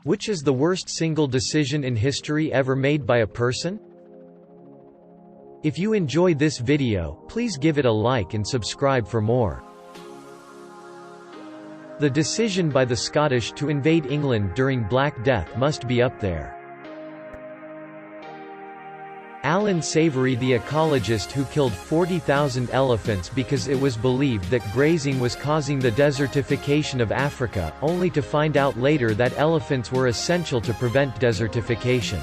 Which is the worst single decision in history ever made by a person? If you enjoy this video, please give it a like and subscribe for more. The decision by the Scottish to invade England during Black Death must be up there. Alan Savory, the ecologist who killed 40,000 elephants because it was believed that grazing was causing the desertification of Africa, only to find out later that elephants were essential to prevent desertification.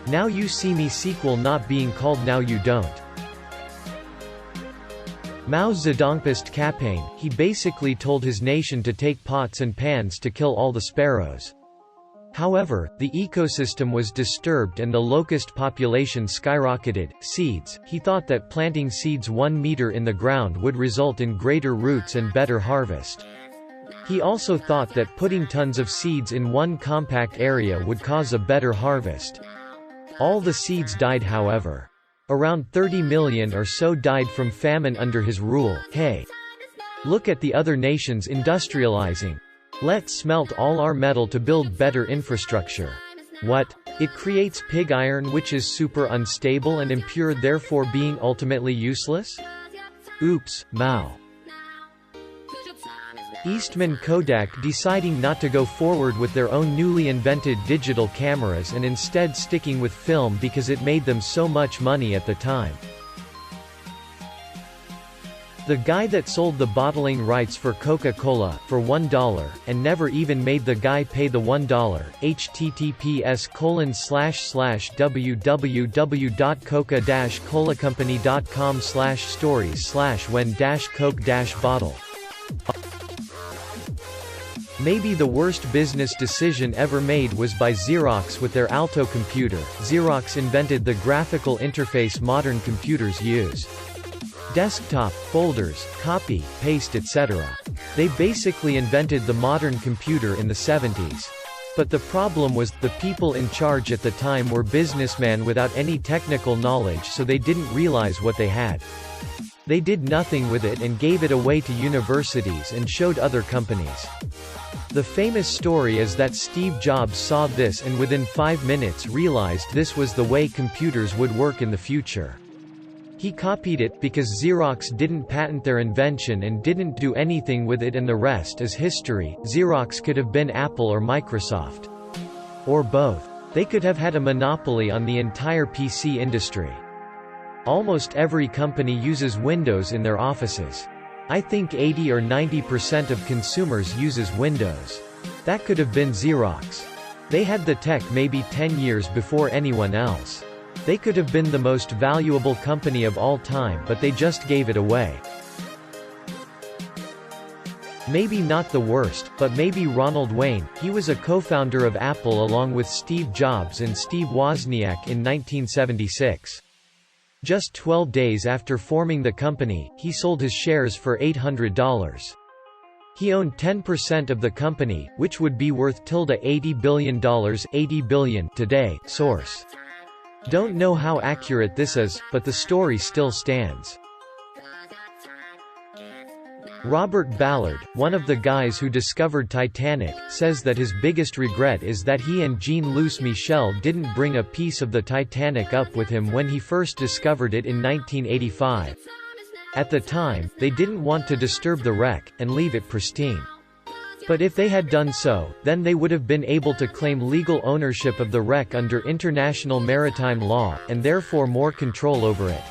Now You See Me sequel not being called Now You Don't. Mao Zedong's campaign, he basically told his nation to take pots and pans to kill all the sparrows. However, the ecosystem was disturbed and the locust population skyrocketed. Seeds, he thought that planting seeds 1 meter in the ground would result in greater roots and better harvest. He also thought that putting tons of seeds in one compact area would cause a better harvest. All the seeds died, however. Around 30 million or so died from famine under his rule. Hey! Look at the other nations industrializing. Let's smelt all our metal to build better infrastructure. What? It creates pig iron, which is super unstable and impure, therefore being ultimately useless? Oops, Mao. Eastman Kodak deciding not to go forward with their own newly invented digital cameras and instead sticking with film because it made them so much money at the time. The guy that sold the bottling rights for Coca-Cola for $1 and never even made the guy pay the $1. https://www.coca-colacompany.com/stories/when-coke-bottle. Maybe the worst business decision ever made was by Xerox with their Alto computer. Xerox invented the graphical interface modern computers use. Desktop, folders, copy, paste, etc. They basically invented the modern computer in the 70s. But the problem was, the people in charge at the time were businessmen without any technical knowledge, so they didn't realize what they had. They did nothing with it and gave it away to universities and showed other companies. The famous story is that Steve Jobs saw this and within 5 minutes realized this was the way computers would work in the future. He copied it, because Xerox didn't patent their invention and didn't do anything with it, and the rest is history. Xerox could have been Apple or Microsoft. Or both. They could have had a monopoly on the entire PC industry. Almost every company uses Windows in their offices. I think 80 or 90% of consumers uses Windows. That could have been Xerox. They had the tech maybe 10 years before anyone else. They could have been the most valuable company of all time, but they just gave it away. Maybe not the worst, but maybe Ronald Wayne. He was a co-founder of Apple along with Steve Jobs and Steve Wozniak in 1976. Just 12 days after forming the company, he sold his shares for $800. He owned 10% of the company, which would be worth $80 billion $80 billion today. Source. Don't know how accurate this is, but the story still stands. Robert Ballard, one of the guys who discovered Titanic, says that his biggest regret is that he and Jean-Louis Michel didn't bring a piece of the Titanic up with him when he first discovered it in 1985. At the time, they didn't want to disturb the wreck, and leave it pristine. But if they had done so, then they would have been able to claim legal ownership of the wreck under international maritime law, and therefore more control over it.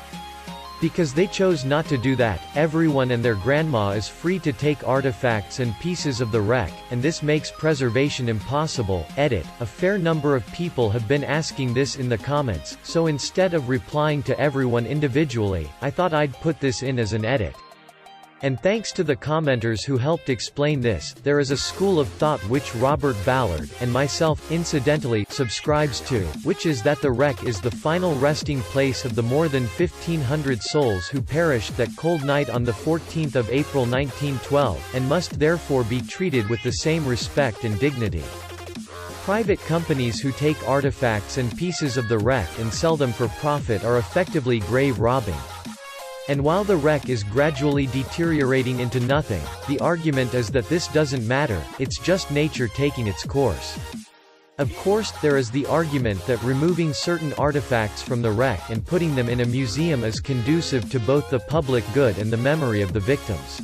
Because they chose not to do that, everyone and their grandma is free to take artifacts and pieces of the wreck, and this makes preservation impossible. Edit. A fair number of people have been asking this in the comments, so instead of replying to everyone individually, I thought I'd put this in as an edit. And thanks to the commenters who helped explain this, there is a school of thought which Robert Ballard, and myself, incidentally, subscribes to, which is that the wreck is the final resting place of the more than 1,500 souls who perished that cold night on the 14th of April 1912, and must therefore be treated with the same respect and dignity. Private companies who take artifacts and pieces of the wreck and sell them for profit are effectively grave robbing. And while the wreck is gradually deteriorating into nothing, the argument is that this doesn't matter, it's just nature taking its course. Of course, there is the argument that removing certain artifacts from the wreck and putting them in a museum is conducive to both the public good and the memory of the victims.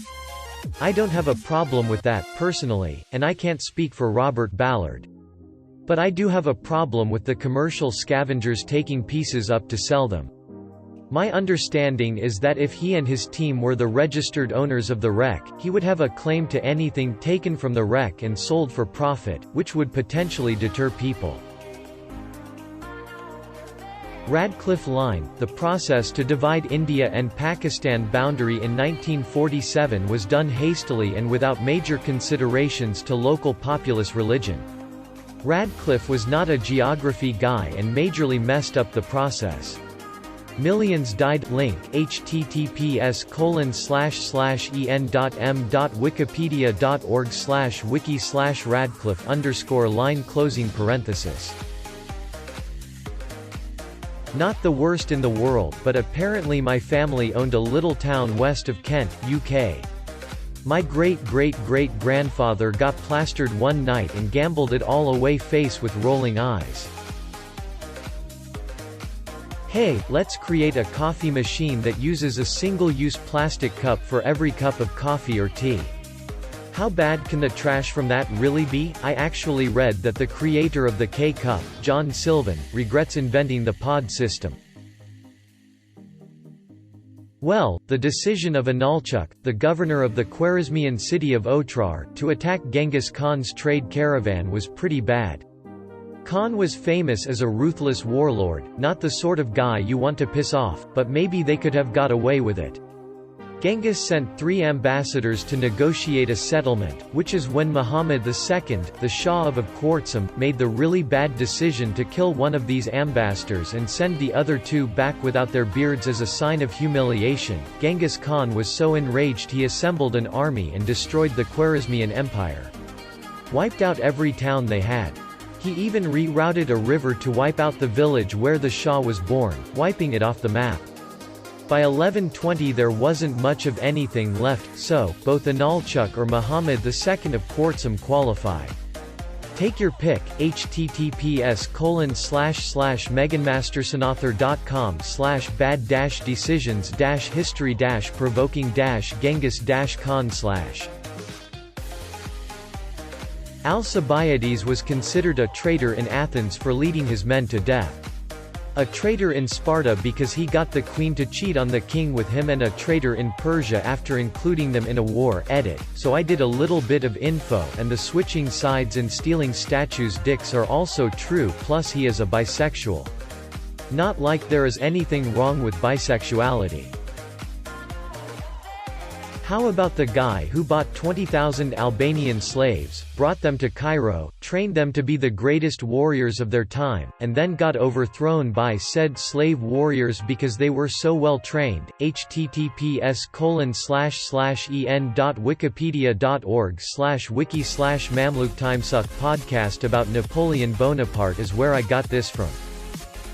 I don't have a problem with that, personally, and I can't speak for Robert Ballard. But I do have a problem with the commercial scavengers taking pieces up to sell them. My understanding is that if he and his team were the registered owners of the wreck, he would have a claim to anything taken from the wreck and sold for profit, which would potentially deter people. Radcliffe Line, the process to divide India and Pakistan boundary in 1947 was done hastily and without major considerations to local populace religion. Radcliffe was not a geography guy and majorly messed up the process. Millions died. Link, https://en.m.wikipedia.org/wiki/radcliffe_line closing parenthesis. Not the worst in the world, but apparently my family owned a little town west of Kent, UK. My great-great-great-grandfather got plastered one night and gambled it all away face with rolling eyes. Hey, let's create a coffee machine that uses a single-use plastic cup for every cup of coffee or tea. How bad can the trash from that really be? I actually read that the creator of the K-Cup, John Sylvan, regrets inventing the pod system. Well, the decision of Inalchuq, the governor of the Khwarezmian city of Otrar, to attack Genghis Khan's trade caravan was pretty bad. Khan was famous as a ruthless warlord, not the sort of guy you want to piss off, but maybe they could have got away with it. Genghis sent 3 ambassadors to negotiate a settlement, which is when Muhammad II, the Shah of Khwarezm, made the really bad decision to kill one of these ambassadors and send the other 2 back without their beards as a sign of humiliation. Genghis Khan was so enraged he assembled an army and destroyed the Khwarezmian Empire. Wiped out every town they had. He even rerouted a river to wipe out the village where the Shah was born, wiping it off the map. By 1120 there wasn't much of anything left, so, both Inalchuq or Muhammad II of Khwarezm qualify. Take your pick, https://meganmastersonauthor.com/bad-decisions-history-provoking-genghis-khan/. Alcibiades was considered a traitor in Athens for leading his men to death. A traitor in Sparta because he got the queen to cheat on the king with him, and a traitor in Persia after including them in a war. Edit. So I did a little bit of info, and the switching sides and stealing statues' dicks are also true, plus he is a bisexual. Not like there is anything wrong with bisexuality. How about the guy who bought 20,000 Albanian slaves, brought them to Cairo, trained them to be the greatest warriors of their time, and then got overthrown by said slave warriors because they were so well trained? https://en.wikipedia.org/wiki/Mamluk Timesuk podcast about Napoleon Bonaparte is where I got this from.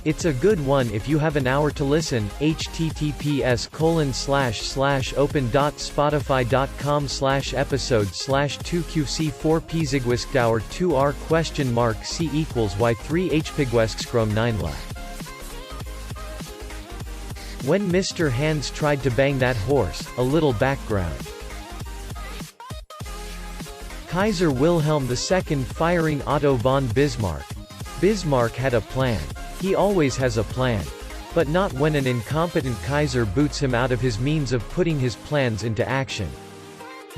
It's a good one if you have an hour to listen. https://open.spotify.com/episode/2q4pzigwisctour2r?c=y3hpigweskscrom9la. When Mr. Hands tried to bang that horse, a little background. Kaiser Wilhelm II firing Otto von Bismarck. Bismarck had a plan. He always has a plan. But not when an incompetent Kaiser boots him out of his means of putting his plans into action.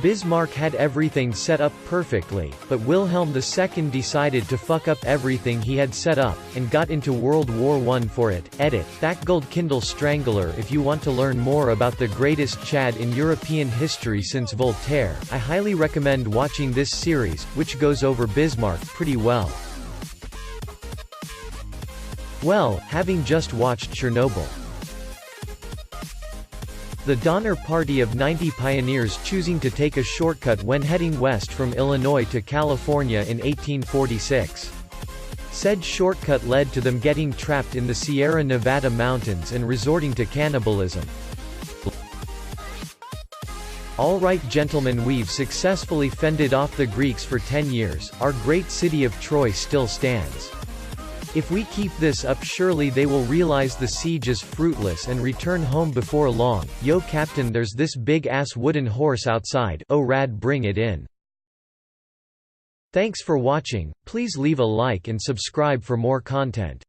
Bismarck had everything set up perfectly, but Wilhelm II decided to fuck up everything he had set up, and got into World War I for it. Edit. That gold Kindle Strangler. If you want to learn more about the greatest Chad in European history since Voltaire, I highly recommend watching this series, which goes over Bismarck pretty well. Well, having just watched Chernobyl. The Donner Party of 90 pioneers choosing to take a shortcut when heading west from Illinois to California in 1846. Said shortcut led to them getting trapped in the Sierra Nevada mountains and resorting to cannibalism. All right gentlemen, we've successfully fended off the Greeks for 10 years, our great city of Troy still stands. If we keep this up, surely they will realize the siege is fruitless and return home before long. Yo captain, there's this big ass wooden horse outside, oh rad, bring it in. Thanks for watching, please leave a like and subscribe for more content.